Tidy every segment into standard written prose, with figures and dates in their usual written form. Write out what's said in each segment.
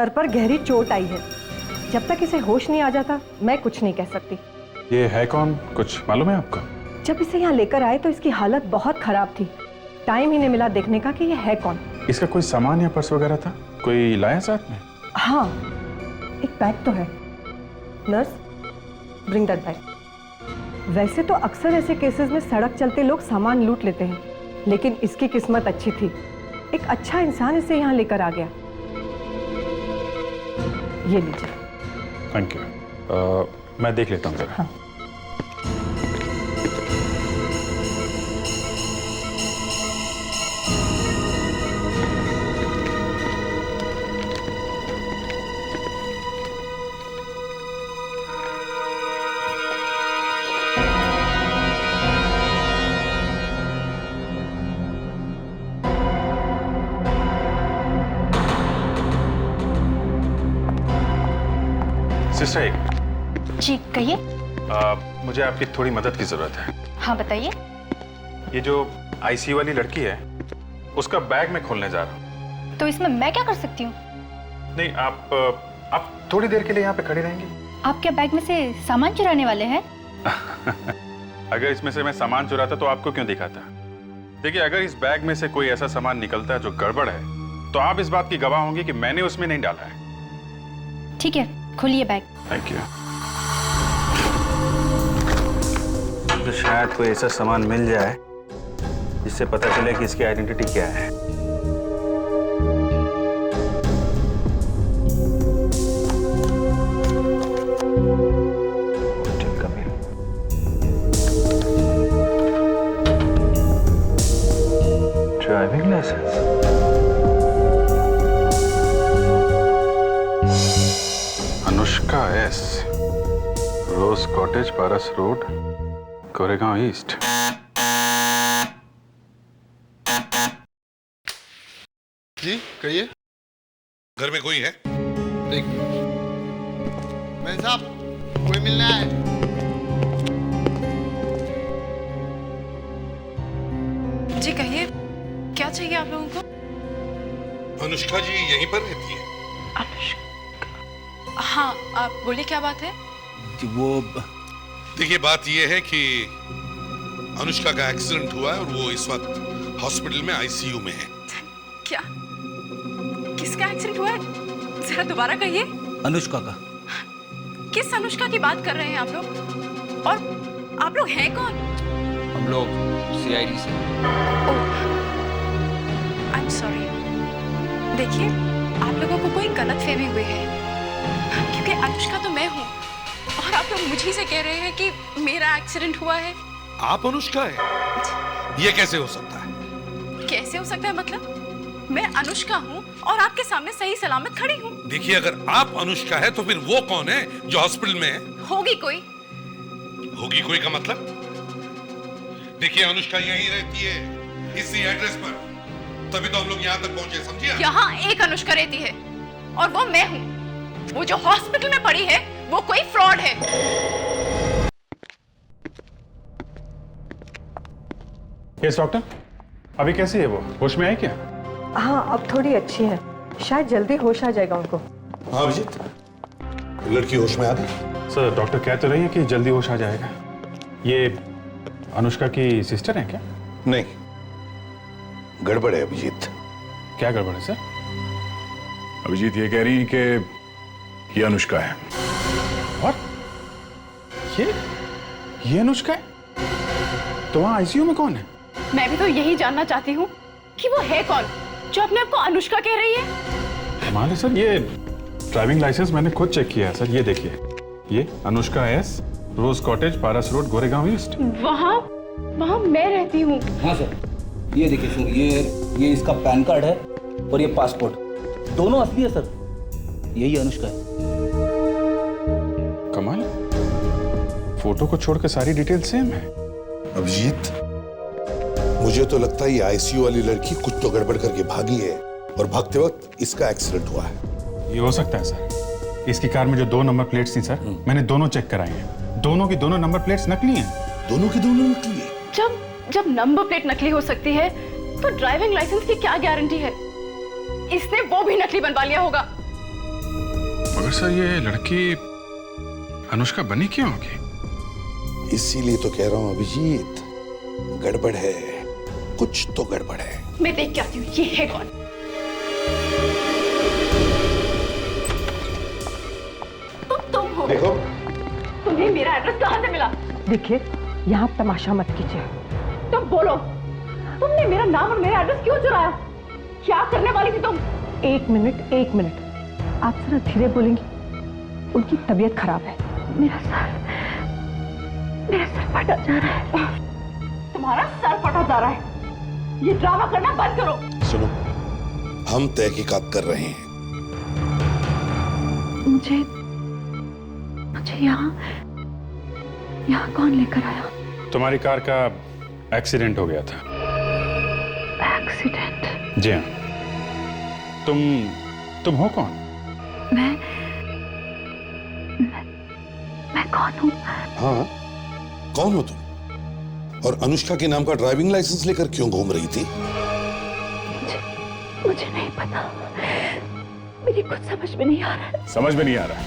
Sir पर गहरी चोट आई है। जब तक इसे होश नहीं आ जाता मैं कुछ नहीं कह सकती। ये है कौन, कुछ मालूम है आपको? जब इसे यहाँ लेकर आए तो इसकी हालत बहुत खराब थी। टाइम ही नहीं मिला देखने का कि ये है कौन। इसका कोई सामान या पर्स वगैरह था? कोई लाया साथ में? हाँ, एक बैग तो है। Nurse, bring that bag. वैसे तो अक्सर ऐसे केसेस में सड़क चलते लोग सामान लूट लेते हैं, लेकिन इसकी किस्मत अच्छी थी। एक अच्छा इंसान इसे यहाँ लेकर आ गया। ये लीजिए। Thank you. मैं देख लेता हूँ जरा। हाँ। सिस्टर, एक जी कहिए। मुझे आपकी थोड़ी मदद की जरूरत है। हाँ बताइए। ये जो आईसीयू वाली लड़की है, उसका बैग मैं खोलने जा रहा हूँ। तो इसमें मैं क्या कर सकती हूँ? नहीं, आप थोड़ी देर के लिए यहाँ पे खड़ी रहेंगी? आप क्या बैग में से सामान चुराने वाले हैं? अगर इसमें से मैं सामान चुराता तो आपको क्यों दिखाता? देखिए, अगर इस बैग में से कोई ऐसा सामान निकलता है जो गड़बड़ है, तो आप इस बात की गवाह होंगी कि मैंने उसमें नहीं डाला है। ठीक है, खोलिए बैग। Thank you. तो शायद कोई ऐसा सामान मिल जाए जिससे पता चले कि इसकी आइडेंटिटी क्या है। Driving licence. Anushka S, rose cottage, Paras road, Koregaon east. जी कहिए। घर में कोई है? एक मैं साहब, कोई मिलना है? जी कहिए, क्या चाहिए आप लोगों को? अनुष्का जी यहीं पर रहती है? अनुष्का? हाँ, आप बोलिए क्या बात है? वो देखिए, बात यह है कि अनुष्का का एक्सीडेंट हुआ है और वो इस वक्त हॉस्पिटल में आईसीयू में है। क्या? किसका एक्सीडेंट हुआ है? जरा दोबारा कहिए। अनुष्का का। किस अनुष्का की बात कर रहे हैं आप लोग? और आप लोग हैं कौन? हम लोग सीआईडी से। I am sorry. देखिए, आप लोगों को कोई गलतफहमी हुई है, क्योंकि अनुष्का तो मैं हूँ और आप लोग मुझे से कह रहे हैं कि मेरा एक्सीडेंट हुआ है। आप अनुष्का है? ये कैसे हो सकता है? कैसे हो सकता है मतलब? मैं अनुष्का हूँ और आपके सामने सही सलामत खड़ी हूँ। देखिए, अगर आप अनुष्का है तो फिर वो कौन है जो हॉस्पिटल में है? होगी कोई। होगी कोई का मतलब? देखिए, अनुष्का यहीं रहती है, इसी एड्रेस पर, तभी तो हम लोग यहाँ तक पहुंचे, समझिए? यहाँ एक अनुष्का रहती है और वो मैं हूँ। वो जो हॉस्पिटल में पड़ी है वो कोई फ्रॉड है। यस डॉक्टर, अभी कैसी है वो? होश में आई क्या? हाँ, अब थोड़ी अच्छी है। शायद जल्दी होश आ जाएगा उनको। हाँ अभिजीत, लड़की होश में आ गई? सर, डॉक्टर कह तो रही है कि जल्दी होश आ जाएगा। ये अनुष्का की सिस्टर है क्या? नहीं, गड़बड़ है अभिजीत। क्या गड़बड़ है सर? अभिजीत ये कह रही हैं कि ये अनुष्का है। और ये अनुष्का है? तो वहां आईसीयू में कौन है? मैं भी तो यही जानना चाहती हूँ कि वो है कौन जो अपने आप को अनुष्का कह रही है। कमाल है सर, ये ड्राइविंग लाइसेंस मैंने खुद चेक किया है सर। ये देखिए, ये Anushka S, rose cottage, Paras road, Goregaon east. वहाँ मैं रहती हूँ। हाँ सर, ये देखिए सर, ये इसका पैन कार्ड है और ये पासपोर्ट, दोनों असली है सर। यही अनुष्का है। कमाल, फोटो को छोड़कर सारी डिटेल सेम है। अभिजीत, मुझे तो लगता है ये आईसीयू वाली लड़की कुछ तो गड़बड़ करके भागी है और भागते वक्त इसका एक्सीडेंट हुआ है। ये हो सकता है सर। इसकी कार में जो 2 नंबर प्लेट्स थी सर, मैंने दोनों चेक कराई हैं। दोनों की दोनों नंबर प्लेट्स नकली हैं। दोनों की दोनों नकली है? जब नंबर प्लेट नकली हो सकती है तो ड्राइविंग लाइसेंस की क्या गारंटी है? इसने वो भी नकली बनवा लिया होगा। मगर सर ये लड़की अनुष्का बनी क्यों होगी? इसीलिए तो कह रहा हूं अभिजीत, गड़बड़ है, कुछ तो गड़बड़ है। मैं देख के आती हूँ ये है कौन। तुम हो। देखो, तुम्हें मेरा एड्रेस कहाँ से मिला? देखिए, यहाँ तमाशा मत कीजिए। तुम बोलो, तुमने मेरा नाम और मेरा एड्रेस क्यों चुराया? क्या करने वाली थी तुम? एक मिनट, आप जरा धीरे बोलेंगी, उनकी तबीयत खराब है। मेरा सर फटा जा रहा है। तुम्हारा सर फटा जा रहा है। ये ड्रामा करना बंद करो। सुनो, हम तहकीकात कर रहे हैं। मुझे यहाँ कौन लेकर आया? तुम्हारी कार का एक्सीडेंट हो गया था। एक्सीडेंट? जी हाँ। तुम हो कौन? मैं कौन हूँ? हाँ, कौन हो तुम? और अनुष्का के नाम का ड्राइविंग लाइसेंस लेकर क्यों घूम रही थी? मुझे नहीं पता। मेरी कुछ समझ में नहीं आ रहा है। समझ में नहीं आ रहा है?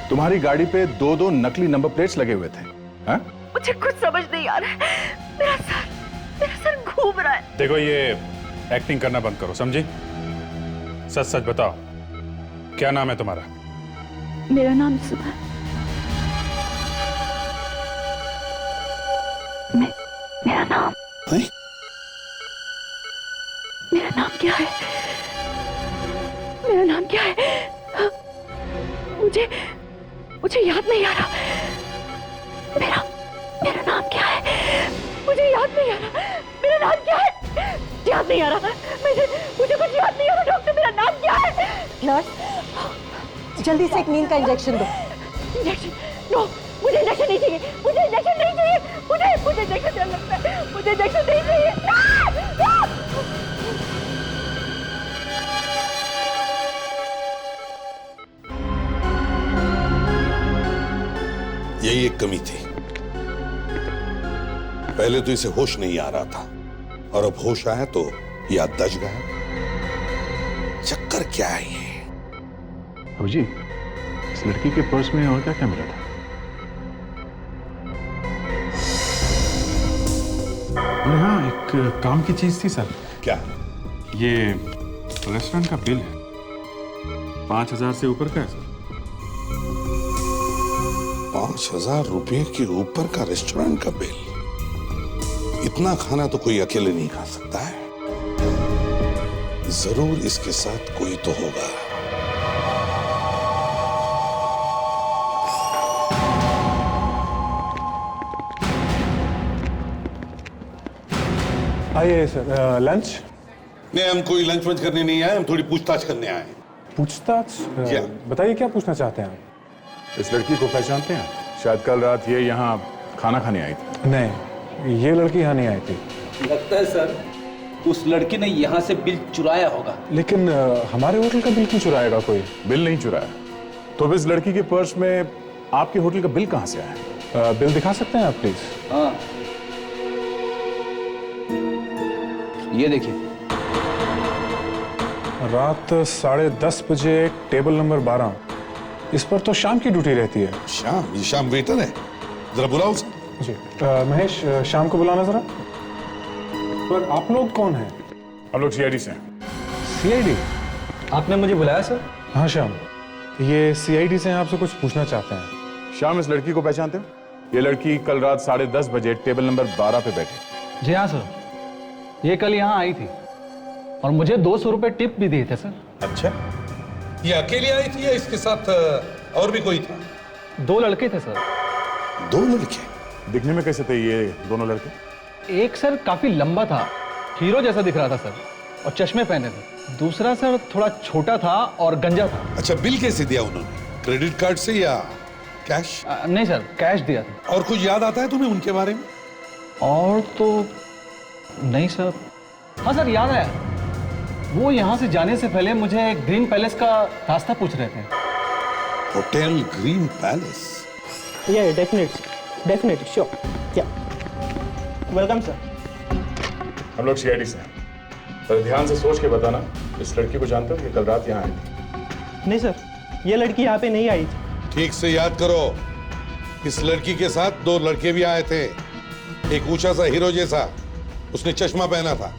तुम्हारी गाड़ी पे 2 नकली नंबर प्लेट्स लगे हुए थे। हाँ? मुझे कुछ समझ नहीं आ रहा है। मेरा सर घूम रहा है। देखो, ये एक्टिंग करना बंद करो, समझी? सच सच बताओ, क्या नाम है तुम्हारा? मेरा नाम सुधा है। मेरा नाम है? मेरा नाम क्या है? मेरा नाम क्या है? मुझे याद नहीं आ रहा। मेरा नाम क्या है? मुझे याद नहीं आ रहा। मेरा नाम क्या है? याद नहीं आ रहा। मुझे कुछ याद नहीं आ रहा। डॉक्टर, मेरा नाम क्या है? नर्स, जल्दी से एक नींद का इंजेक्शन दो। इंजेक्शन? नो, मुझे इंजेक्शन नहीं चाहिए। मुझे इंजेक्शन नहीं चाहिए। मुझे इंजेक्शन डर लगता है। मुझे इंजेक्शन नहीं चाहिए। यही एक कमी थी। पहले तो इसे होश नहीं आ रहा था, और अब होश आया तो याददाश्त गायब। चक्कर क्या है ये? जी, इस लड़की के पर्स में और क्या क्या मिला था? अरे हाँ, एक काम की चीज थी सर। क्या? ये रेस्टोरेंट का बिल है, 5,000 से ऊपर का है सर। 5,000 रुपए के ऊपर का रेस्टोरेंट का बिल? इतना खाना तो कोई अकेले नहीं खा सकता है। जरूर इसके साथ कोई तो होगा। आइए सर, लंच? नहीं, हम कोई लंच वंच करने नहीं आए, हम थोड़ी पूछताछ करने आए। पूछताछ? क्या? बताइए, क्या पूछना चाहते हैं आप? इस लड़की को पहचानते हैं? शायद कल रात ये यहाँ खाना खाने आई थी। नहीं, ये लड़की यहाँ नहीं आई थी। लगता है सर उस लड़की ने यहाँ से बिल चुराया होगा। लेकिन हमारे होटल का बिल क्यों चुराएगा कोई? बिल नहीं चुराया तो अब इस लड़की के पर्स में आपके होटल का बिल कहाँ से आया? बिल दिखा सकते हैं आप प्लीज? हाँ, ये देखिए। रात 10:30 बजे टेबल नंबर 12। इस पर तो शाम की ड्यूटी रहती है। शाम? ये शाम वेटर है, जरा बुलाओ उसे। जी महेश, शाम को बुलाना जरा। पर आप लोग कौन हैं? हम लोग सीआईडी से हैं। सीआईडी? आपने मुझे बुलाया सर? हाँ श्याम, ये सीआईडी से आपसे कुछ पूछना चाहते हैं। शाम, इस लड़की को पहचानते हो? ये लड़की कल रात 10:30 बजे टेबल नंबर 12 पे बैठी। जी हाँ सर, ये कल यहाँ आई थी और मुझे 200 रुपए टिप भी दिए थे सर। अच्छा, ये अकेली आई थी या इसके साथ और भी कोई था? 2 लड़के थे सर। 2 लड़के? दिखने में कैसे थे ये दोनों लड़के? एक सर काफी लंबा था, हीरो जैसा दिख रहा था सर, और चश्मे पहने थे। दूसरा सर थोड़ा छोटा था और गंजा था। अच्छा, बिल कैसे दिया उन्होंने? क्रेडिट कार्ड से या कैश? नहीं सर, कैश दिया था। और कुछ याद आता है तुम्हें उनके बारे में? और तो नहीं सर। हाँ सर, याद आया, वो यहाँ से जाने से पहले मुझे ग्रीन पैलेस का रास्ता पूछ रहे थे। Hotel green palace? Yeah, definitely, sure. Yeah. Welcome, sir. हम लोग सीआईडी से हैं। पर ध्यान से सोच के बताना, इस लड़की को जानते हो? ये कल रात यहाँ आई थी। नहीं सर, ये लड़की यहाँ पे नहीं आई थी। ठीक से याद करो, इस लड़की के साथ 2 लड़के भी आए थे। एक ऊंचा सा हीरो जैसा, उसने चश्मा पहना था,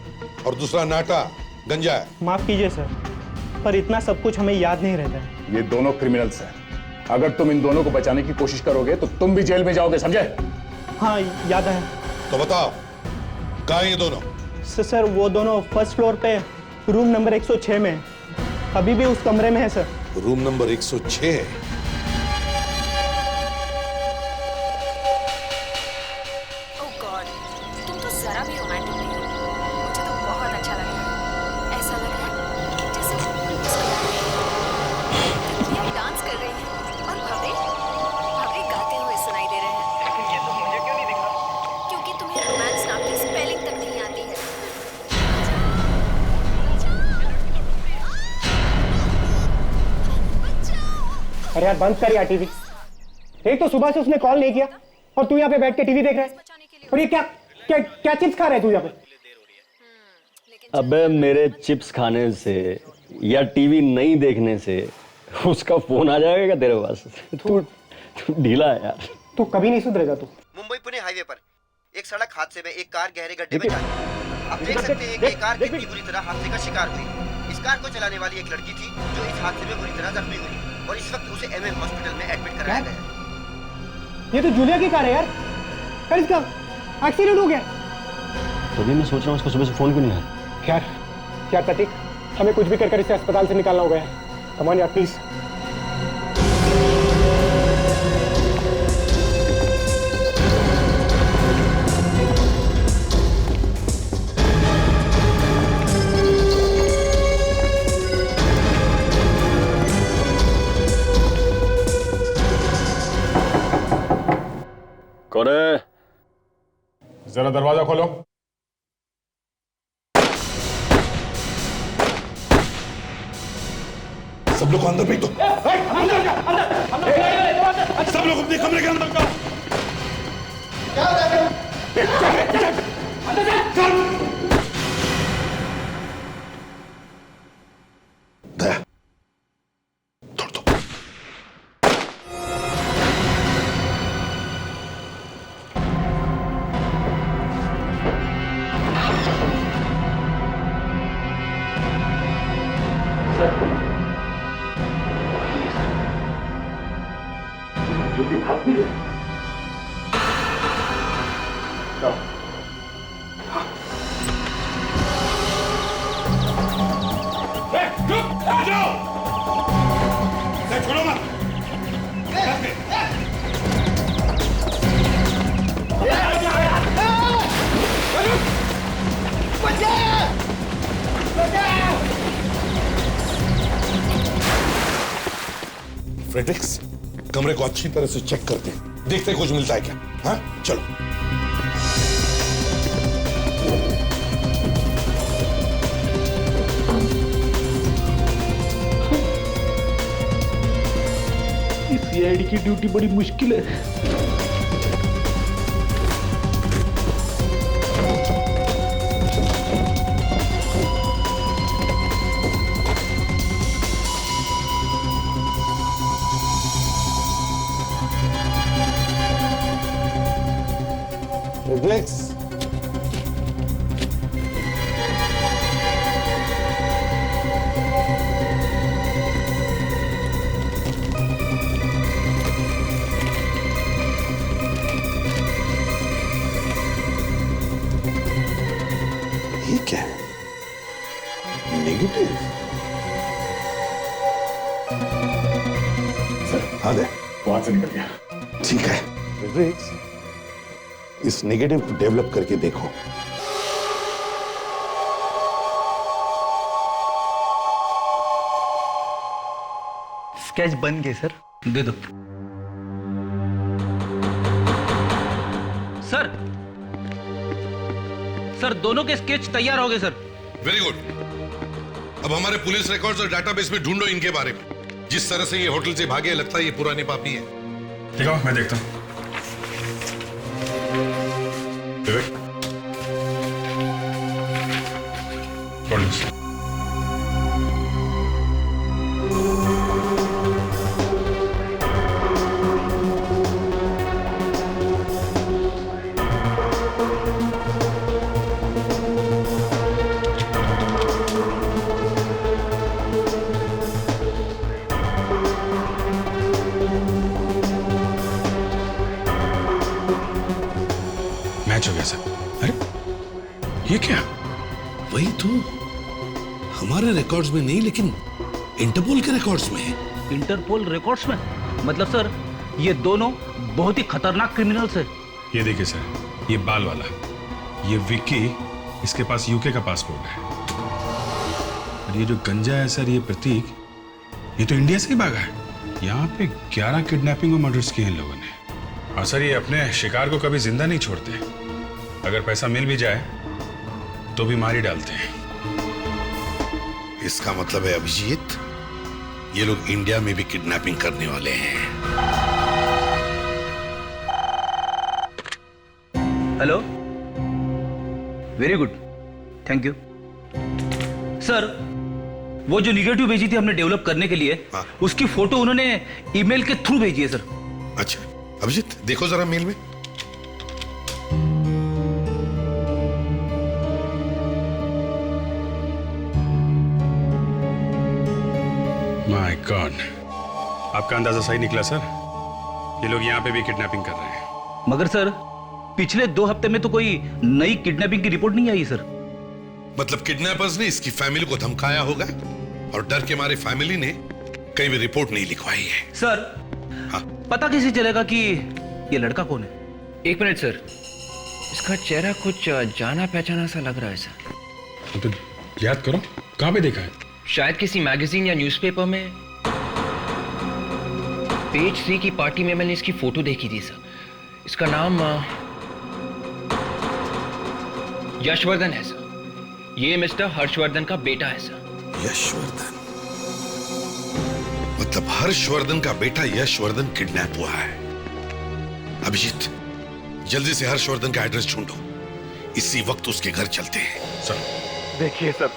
और दूसरा नाटा गंजा है। माफ कीजिए सर, पर इतना सब कुछ हमें याद नहीं रहता है। ये दोनों क्रिमिनल्स हैं। अगर तुम इन दोनों को बचाने की कोशिश करोगे तो तुम भी जेल में जाओगे, समझे? हाँ याद है। तो बताओ कहाँ हैं ये दोनों? सर वो दोनों फर्स्ट फ्लोर पे रूम नंबर 106 में है। अभी भी उस कमरे में है सर। रूम नंबर 106 है। ओह गॉड, तुम तो जरा भी रोमांटिक नहीं हो। मुझे तो बहुत अच्छा लग रहा है। ऐसा लग रहा है जैसे ये डांस कर रही है और भवरे गाते हुए सुनाई दे रहे हैं। लेकिन ये तो मुझे क्यों नहीं दिखा? क्योंकि तुम्हें रोमांस नाम की स्पेलिंग तक नहीं आती है। अरे यार बंद कर यार टीवी। एक तो सुबह से उसने कॉल नहीं किया और तू यहाँ पे बैठ के टीवी देख रहा है। और ये क्या क्या क्या चिप्स खा रहा है तू यहाँ पे? अबे मेरे चिप्स खाने से या टीवी नहीं देखने से उसका फोन आ जाएगा तेरे पास? तू ढीला है यार। तू कभी नहीं सुधरेगा तू। मुंबई पुणे हाईवे पर एक सड़क हादसे में एक कार गहरे गड्ढे में जा गिरी। आप देख सकते हैं कि कार कितनी बुरी तरह हादसे का शिकार हुई। इस कार को चलाने वाली एक लड़की थी जो इस हादसे में बुरी तरह जख्मी हुई और इस वक्त उसे एमएम हॉस्पिटल में एडमिट कराया गया है। ये तो जूलिया की कार है यार। यार इसका एक्सीडेंट हो गया। तभी मैं सोच रहा हूँ उसको सुबह से फोन क्यों नहीं आया। यार प्रतीक, हमें कुछ भी कर इसे अस्पताल से निकालना होगा यार। कम ऑन यार प्लीज। कौन है? जरा दरवाजा खोलो। सब लोग अंदर भेज दो। सब लोग अपने कमरे के अंदर जाओ। दया, छोड़ दो। फ्रेडरिक्स, कमरे को अच्छी तरह से चेक करते हैं, देखते कुछ मिलता है क्या। हाँ चलो। इस सीआईडी की ड्यूटी बड़ी मुश्किल है। फ्रेडरिक्स, ये क्या है? नेगेटिव। सर हाँ दे, वहां से निकल गया। ठीक है फ्रेडरिक्स, इस नेगेटिव को डेवलप करके देखो। स्केच बन गए सर, दे दो। सर दोनों के स्केच तैयार हो गए सर। Very good. अब हमारे पुलिस रिकॉर्ड्स और डाटाबेस में ढूंढो इनके बारे में। जिस तरह से ये होटल से भागे, लगता है ये पुराने पापी है। ठीक है, मैं देखता हूँ। वही तो, हमारे रिकॉर्ड्स में नहीं लेकिन इंटरपोल के रिकॉर्ड्स में है। इंटरपोल रिकॉर्ड्स में? मतलब सर ये दोनों बहुत ही खतरनाक क्रिमिनल्स है। ये देखिए सर, ये बाल वाला, ये विक्की, इसके पास यूके का पासपोर्ट है। और ये जो गंजा है सर, ये प्रतीक, ये तो इंडिया से ही भागा है। यहाँ पे 11 किडनैपिंग और मर्डर्स किए इन लोगों ने। और सर ये अपने शिकार को कभी जिंदा नहीं छोड़ते, अगर पैसा मिल भी जाए तो भी मार ही डालते हैं। इसका मतलब है अभिजीत, ये लोग इंडिया में भी किडनैपिंग करने वाले हैं। Hello, very good, thank you sir. वो जो निगेटिव भेजी थी हमने डेवलप करने के लिए, उसकी फोटो उन्होंने ईमेल के थ्रू भेजी है सर। अच्छा अभिजीत, देखो जरा मेल में। माय गॉड, आपका अंदाजा सही निकला सर, ये लोग यहाँ पे भी किडनैपिंग कर रहे हैं। मगर सर पिछले 2 हफ्ते में तो कोई नई किडनैपिंग की रिपोर्ट नहीं आई सर। मतलब किडनैपर्स ने इसकी फैमिली को धमकाया होगा और डर के मारे फैमिली ने कहीं भी रिपोर्ट नहीं लिखवाई है। सर पता कैसे चलेगा कि ये लड़का कौन है? 1 मिनट सर, इसका चेहरा कुछ जाना पहचाना सा लग रहा है सर। तो याद करो, कहाँ पे देखा है? शायद किसी मैगजीन या न्यूज़पेपर में। पेज 3 की पार्टी में मैंने इसकी फोटो देखी थी सर। इसका नाम यशवर्धन है सर। ये मिस्टर हर्षवर्धन का बेटा है सर। यशवर्धन? मतलब हर्षवर्धन का बेटा यशवर्धन किडनैप हुआ है। अभिजीत, जल्दी से हर्षवर्धन का एड्रेस ढूंढो, इसी वक्त उसके घर चलते हैं। सर देखिए सर,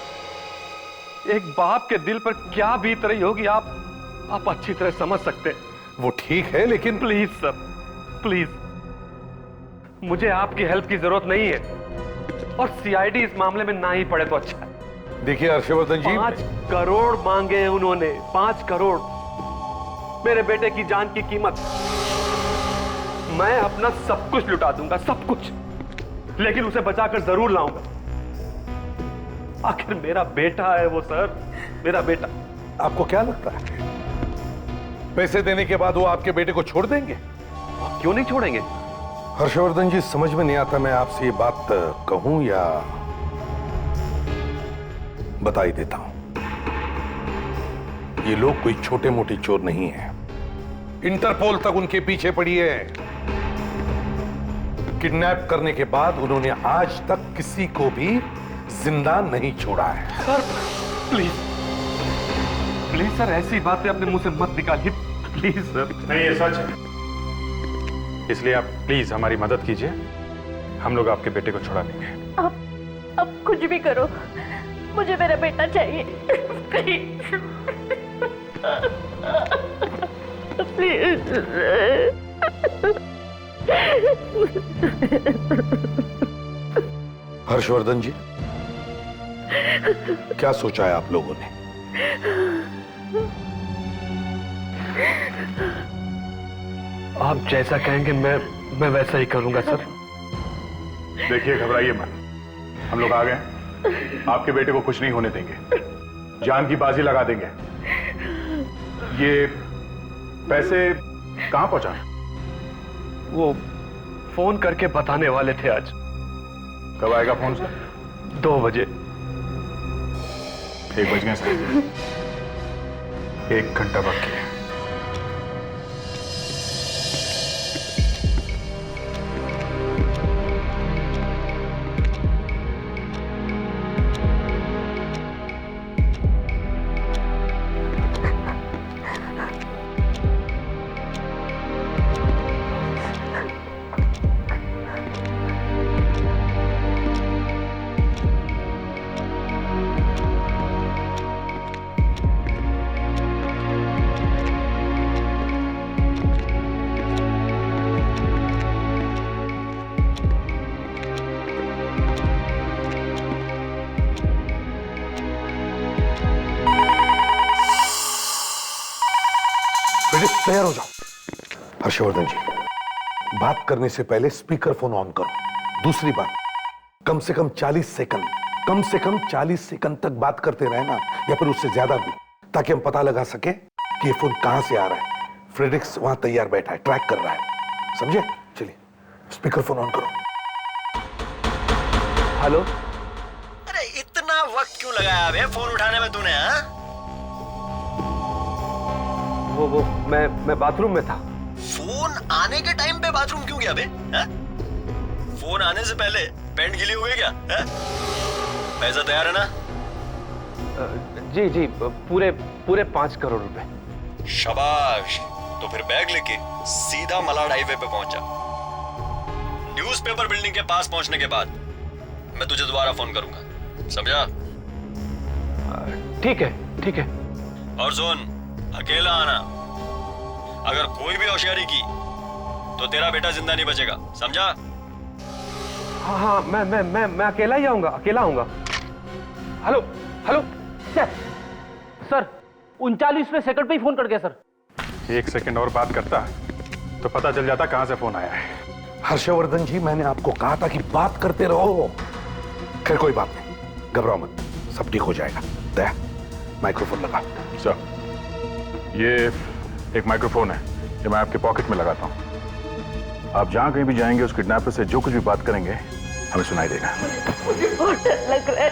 एक बाप के दिल पर क्या बीत रही होगी आप अच्छी तरह समझ सकते हैं। वो ठीक है, लेकिन प्लीज सर, प्लीज, मुझे आपकी हेल्प की जरूरत नहीं है, और सीआईडी इस मामले में ना ही पड़े तो अच्छा है। देखिए हर्षवर्धन जी, 5 करोड़ मांगे हैं उन्होंने, 5 करोड़ मेरे बेटे की जान की कीमत। मैं अपना सब कुछ लुटा दूंगा, सब कुछ, लेकिन उसे बचाकर जरूर लाऊंगा। आखिर मेरा बेटा है वो सर, मेरा बेटा। आपको क्या लगता है पैसे देने के बाद वो आपके बेटे को छोड़ देंगे? क्यों नहीं छोड़ेंगे? हर्षवर्धन जी, समझ में नहीं आता मैं आपसे ये बात कहूं या बता ही देता हूं। ये लोग कोई छोटे मोटे चोर नहीं हैं। इंटरपोल तक उनके पीछे पड़ी है। किडनैप करने के बाद उन्होंने आज तक किसी को भी जिंदा नहीं छोड़ा है। सर प्लीज, प्लीज सर, ऐसी बातें अपने मुंह से मत निकालिए, प्लीज सर। नहीं, ये सच है, इसलिए आप प्लीज हमारी मदद कीजिए, हम लोग आपके बेटे को छुड़ा लेंगे। आप कुछ भी करो, मुझे मेरा बेटा चाहिए, प्लीज। हर्षवर्धन जी, क्या सोचा है आप लोगों ने? आप जैसा कहेंगे मैं वैसा ही करूंगा सर। देखिए घबराइए मत, हम लोग आ गए, आपके बेटे को कुछ नहीं होने देंगे, जान की बाजी लगा देंगे। ये पैसे कहां पहुंचा? वो फोन करके बताने वाले थे आज। कब आएगा फोन सर? 2 बजे। 1 बज गए सर, 1 घंटा बाकी है। तैयार हो जाओ। हर्षवर्धन जी, बात करने से पहले स्पीकर फोन ऑन करो। दूसरी बात, कम से कम 40 सेकंड कम से कम 40 सेकंड तक बात करते रहे ना, या फिर उससे ज्यादा भी, ताकि हम पता लगा सके कि ये फोन कहां से आ रहा है। फ्रेडिक्स वहां तैयार बैठा है, ट्रैक कर रहा है, समझे? चलिए स्पीकर फोन ऑन करो। हेलो। अरे इतना वक्त क्यों लगाया बे फोन उठाने में तूने? हाँ, वो मैं बाथरूम में था। फोन आने के टाइम पे बाथरूम क्यों गया बे? हाँ? फोन आने से पहले पैंट गीली हो गई क्या? हाँ? पैसा तैयार है ना? जी पूरे 5 करोड़ रुपए। शाबाश। तो फिर बैग लेके सीधा मलाड हाईवे पे पहुंचा। न्यूज़पेपर बिल्डिंग के पास पहुंचने के बाद मैं तुझे दोबारा फोन करूंगा, समझा? ठीक है। और सुन, अकेला आना। अगर कोई भी होशियारी की तो तेरा बेटा जिंदा नहीं बचेगा, समझा? हाँ मैं अकेला ही आऊंगा, अकेला आऊंगा। हेलो सर 39वें सेकंड पे ही फोन कर गया सर। 1 सेकंड और बात करता तो पता चल जाता कहां से फोन आया है। हर्षवर्धन जी, मैंने आपको कहा था कि बात करते रहो। खैर कोई बात नहीं, घबराओ मत, सब ठीक हो जाएगा। दया, माइक्रोफोन लगा। सर, ये एक माइक्रोफोन है, ये मैं आपके पॉकेट में लगाता हूँ। आप जहां कहीं भी जाएंगे उस किडनैपर से जो कुछ भी बात करेंगे हमें सुनाई देगा। मुझे बहुत डर लग रहा है।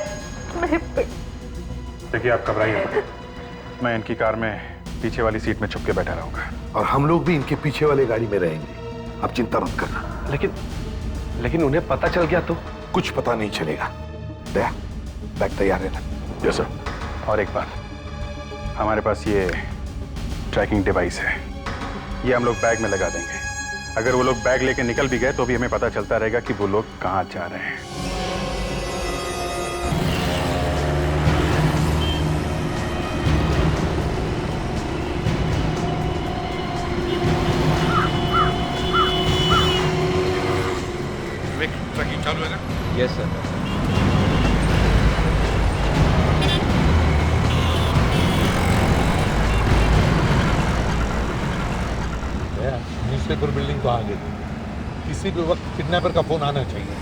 देखिए, आप घबराइए मत। मैं इनकी कार में पीछे वाली सीट में छुप के बैठा रहूंगा, और हम लोग भी इनके पीछे वाली गाड़ी में रहेंगे। आप चिंता मत करना। लेकिन उन्हें पता चल गया तो? कुछ पता नहीं चलेगा। दया, बैग तैयार है ना? Yes sir. और एक बात, हमारे पास ये ट्रैकिंग डिवाइस है, ये हम लोग बैग में लगा देंगे। अगर वो लोग बैग लेके निकल भी गए तो भी हमें पता चलता रहेगा कि वो लोग कहाँ जा रहे हैं। ट्रैकिंग चालू है ना? Yes sir. न्यूज़पेपर बिल्डिंग तो आ गई, किसी भी वक्त किडनैपर का फोन आना चाहिए।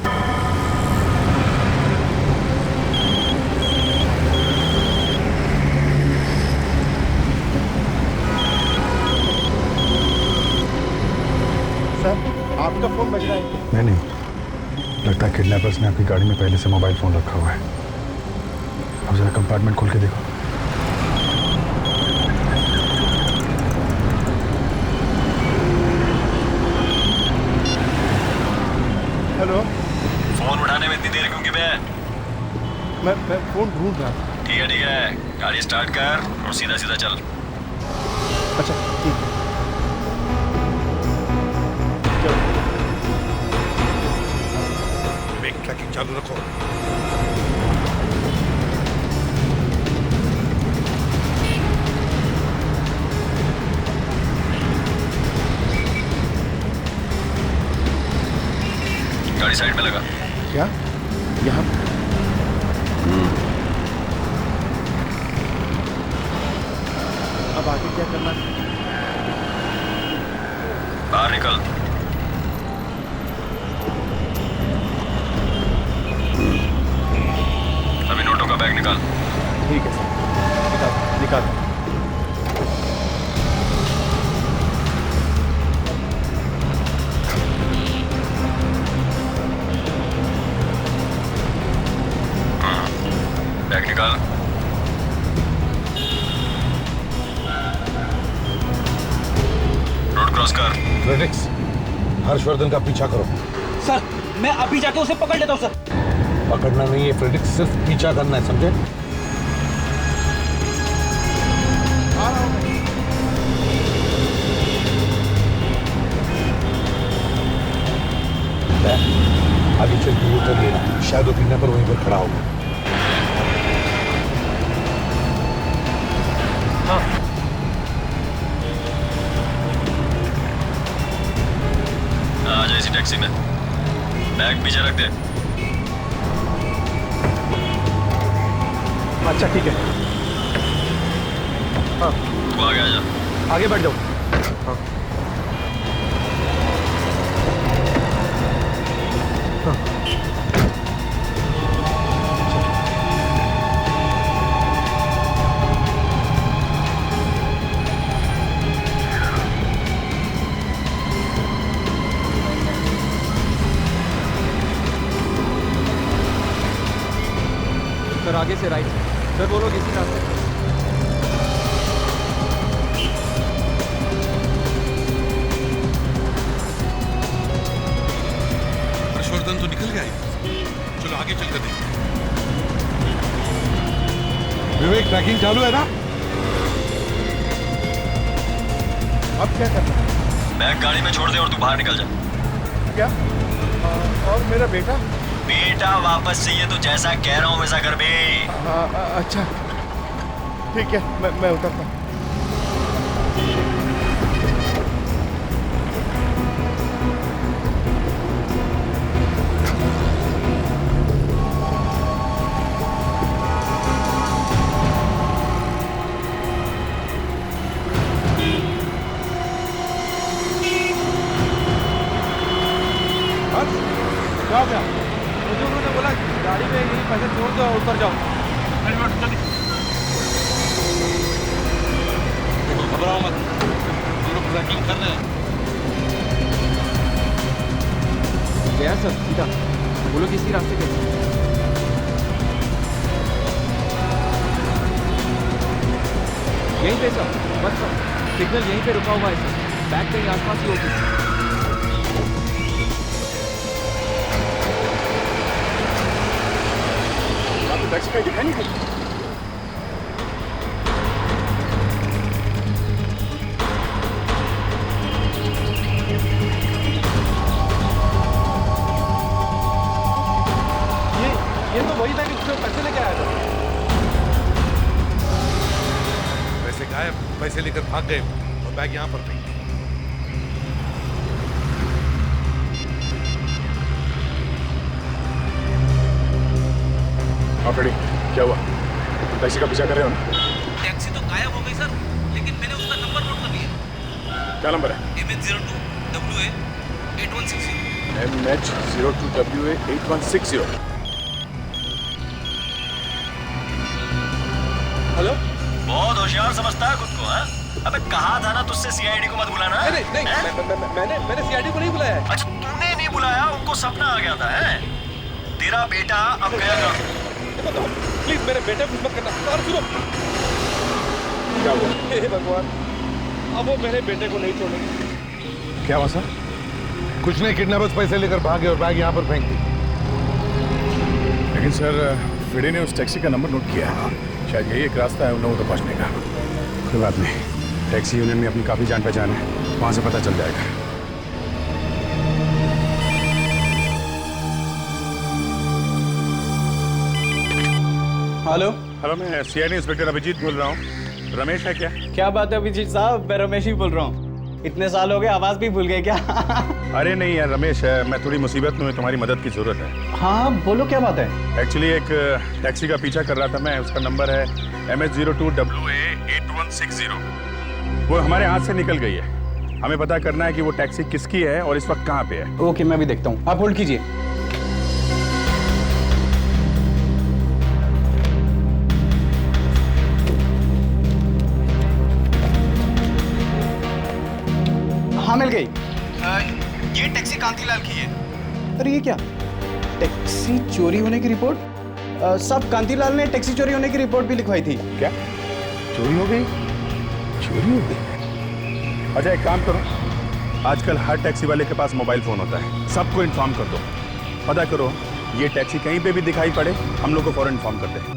सर, आपका फोन बज रहा है। नहीं, लगता है किडनैपर्स ने आपकी गाड़ी में पहले से मोबाइल फोन रखा हुआ है। अब जरा कंपार्टमेंट खोल के देखो। हेलो। फोन उठाने में इतनी देर क्यों की बे? मैं फोन ढूंढ रहा था। ठीक है, गाड़ी स्टार्ट कर और सीधा चल। अच्छा ठीक है। ट्रैकिंग चालू रखो। गाड़ी साइड में लगा। क्या? यहाँ? अब आगे क्या करना है? बाहर निकल। अभी नोटों का बैग निकाल। ठीक है सर, निकाल। बैग निकाल। रोड क्रॉस कर। फ्रेडिक्स, हर्षवर्धन का पीछा करो। सर, मैं अभी जाके उसे पकड़ लेता हूँ सर। पकड़ना नहीं है फ्रेडिक्स, सिर्फ पीछा करना है, समझे? आगे चल के उतर लेना, शायद वो किडनैपर वहीं पर खड़ा होगा। हाँ। आ जा इसी टैक्सी में। बैग पीछे रख दे। अच्छा ठीक है। हाँ, तू आगे आ जा। आगे बढ़ जाओ। हाँ। आगे से राइट। सर वो लोग इसी रास्ते पे। हर्षवर्धन तो निकल गया है। चलो आगे चलकर देखते हैं। विवेक, ट्रैकिंग चालू है ना? अब क्या करना है? बैग गाड़ी में छोड़ दे और तू बाहर निकल जा। क्या? और मेरा बेटा? बेटा वापस चाहिए तो जैसा कह रहा हूँ वैसा कर बे। अच्छा ठीक है, मैं उतरता हूँ। क्या हो गया? मुझे उन्होंने बोला गाड़ी में यही पैसे छोड़ दो और उतर जाओ। घबराओ मत, हम लोग ट्रैकिंग कर रहे हैं। गया सर सीधा, वो लोग इसी रास्ते गए। यहीं पे सर, बस सर सिग्नल यहीं पे रुका हुआ है सर। बैग कहीं आसपास ही होगी। टैक्सी का दिखाई नहीं देता। ये तो वही बैग जिसमें पैसे लेके आया था। पैसे गायब, पैसे लेकर भाग गए और बैग यहाँ पर नहीं। फ्रेडी, क्या हुआ? टैक्सी का पीछा कर रहे हो ना? टैक्सी तो गायब हो गई सर, लेकिन मैंने उसका नंबर नोट कर लिया। क्या नंबर है? MH02WA 8160। MH02WA 8160। हेलो? बहुत होशियार समझता है खुद को, हाँ? अबे कहा था ना तुझसे CID को मत बुलाना। नहीं, मैंने CID को नहीं बुलाया। अच्छा तूने नहीं बुलाया, उनको सपना आ गया था, है? तेरा बेटा अब गया था। प्लीज मेरे बेटे को मत करना। सर सुनो। क्या हुआ? हे भगवान, अब वो मेरे बेटे को नहीं छोड़ेंगे। क्या हुआ सर? कुछ नहीं, किडनैपर्स पैसे लेकर भागे और बैग यहाँ पर फेंक दी। लेकिन सर फ्रेडी ने उस टैक्सी का नंबर नोट किया है। शायद यही एक रास्ता है उन लोगों तक पहुँचने का। कोई बात नहीं, टैक्सी यूनियन में अपनी काफ़ी जान पहचान है, वहाँ से पता चल जाएगा। हेलो हेलो, मैं CID इंस्पेक्टर अभिजीत बोल रहा हूँ। रमेश है क्या? क्या बात है अभिजीत साहब, मैं रमेश ही बोल रहा हूँ। इतने साल हो गए, आवाज भी भूल गए क्या? अरे नहीं यार रमेश है, मैं थोड़ी मुसीबत में हूँ, तुम्हारी मदद की जरूरत है। हाँ बोलो क्या बात है? एक्चुअली एक टैक्सी का पीछा कर रहा था मैं, उसका नंबर है MH02WA 8160। वो हमारे हाथ से निकल गई है। हमें पता करना है कि वो टैक्सी किसकी है और इस वक्त कहाँ पे है। ओके मैं भी देखता हूँ, आप होल्ड कीजिए। हाँ मिल गई। ये टैक्सी कांतीलाल की है। अरे ये क्या, टैक्सी चोरी होने की रिपोर्ट? साहब कांतीलाल ने टैक्सी चोरी होने की रिपोर्ट भी लिखवाई थी। क्या चोरी हो गई? चोरी हो गई? अच्छा एक काम करो, आजकल हर टैक्सी वाले के पास मोबाइल फोन होता है, सबको इन्फॉर्म कर दो। पता करो ये टैक्सी कहीं पे भी दिखाई पड़े, हम लोग को फौरन इन्फॉर्म करते हैं।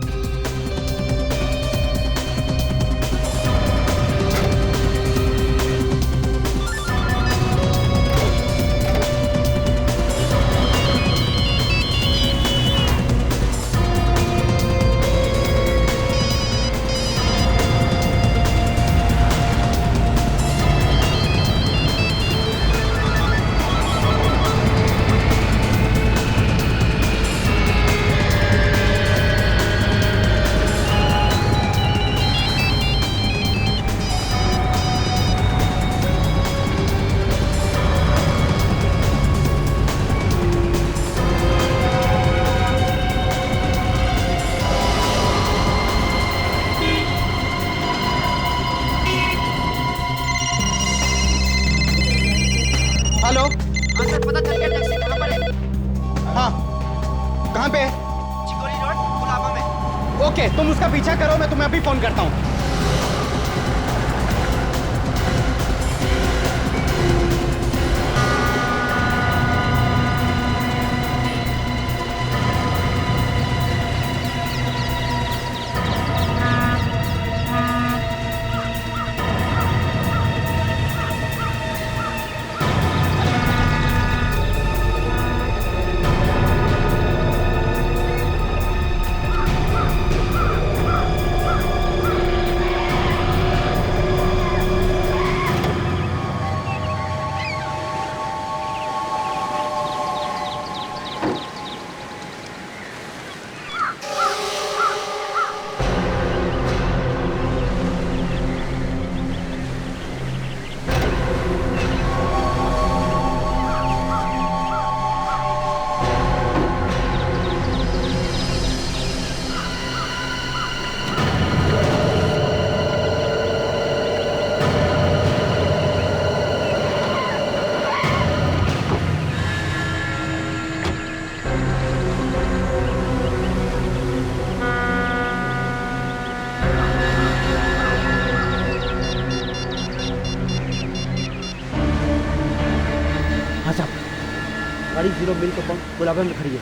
तुम उसका पीछा करो, मैं तुम्हें अभी फोन करता हूँ। गाड़ी 0 मिल का पंप गुलाबा में खड़ी है,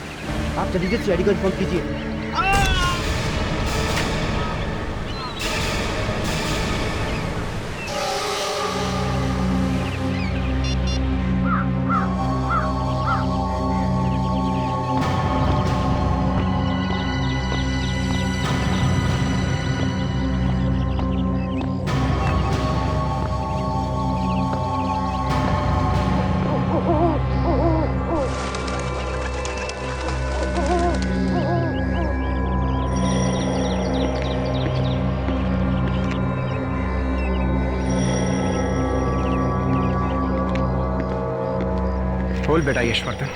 आप जल्दी से सीआईडी को इन्फॉर्म कीजिए। बोल बेटा यशवर्धन,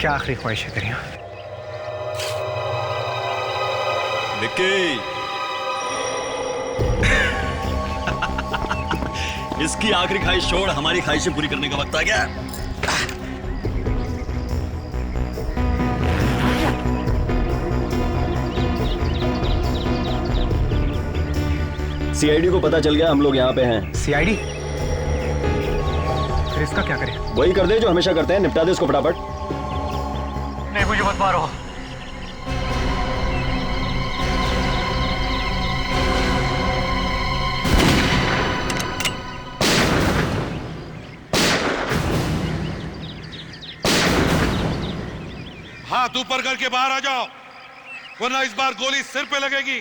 क्या आखिरी ख्वाहिश है तेरी? विक्की, इसकी आखिरी ख्वाहिश छोड़, हमारी ख्वाहिशें पूरी करने का वक्त आ गया। सीआईडी को पता चल गया हम लोग यहाँ पे हैं। सीआईडी? फिर इसका क्या करें? वही कर दे जो हमेशा करते हैं, निपटा दे इसको फटाफट। नहीं, मुझे मत मारो। हाथ ऊपर करके बाहर आ जाओ, वरना इस बार गोली सिर पे लगेगी।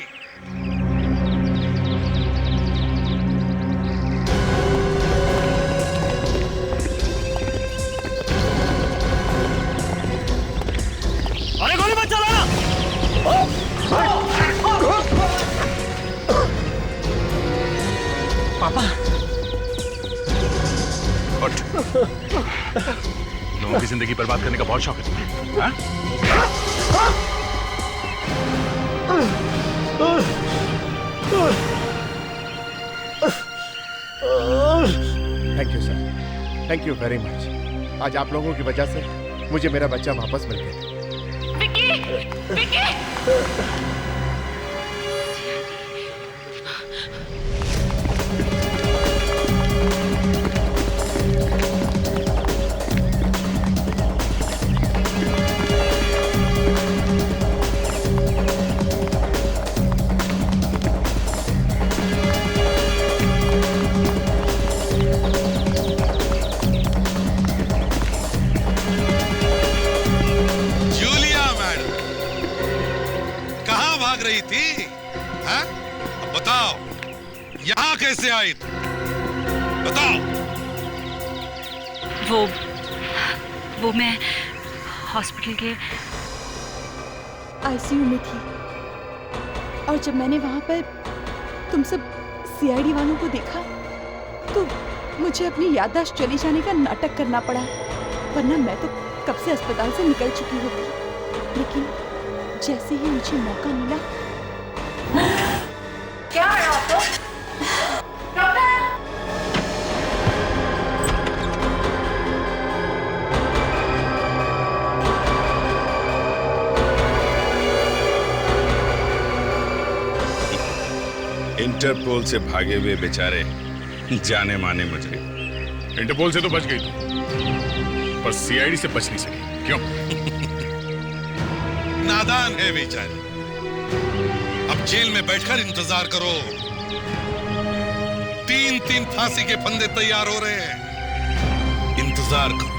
अरे गोली मत चलाना। पापा, उठ। लोगों की जिंदगी बर्बाद करने का बहुत शौक है तुम्हें, हाँ? Thank you sir, thank you very much. आज आप लोगों की वजह से मुझे मेरा बच्चा वापस मिल गया। विक्की, विक्की! रही थी, हाँ? अब बताओ, यहाँ कैसे आई तुम? बताओ। वो मैं हॉस्पिटल के आईसीयू में थी, और जब मैंने वहां पर तुम सब सीआईडी वालों को देखा तो मुझे अपनी याददाश्त चली जाने का नाटक करना पड़ा, वरना मैं तो कब से अस्पताल से निकल चुकी होती। लेकिन जैसे ही मुझे मौका मिला। क्या है आपको? डॉक्टर! इंटरपोल से भागे हुए बेचारे जाने माने मुजरिम। इंटरपोल से तो बच गई तू, पर सीआईडी से बच नहीं सकी। क्यों? नादान है बेचारे। अब जेल में बैठकर इंतजार करो। 3-3 फांसी के फंदे तैयार हो रहे हैं, इंतजार करो।